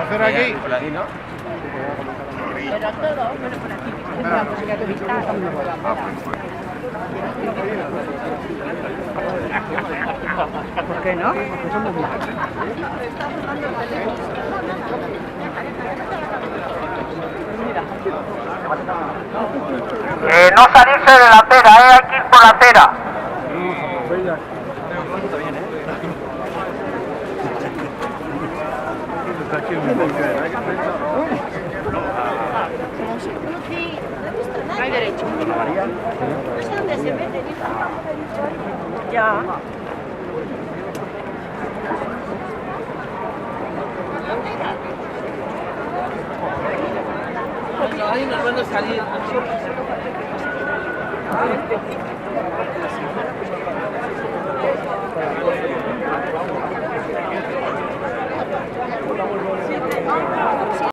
¿Hacer aquí? Por aquí, ¿no? Pero todo, bueno, por aquí. ¿Por qué no? No salirse de la acera, hay que ir por la acera. No hay derecho. No sé dónde se mete. Ya. Ahí nos van a salir.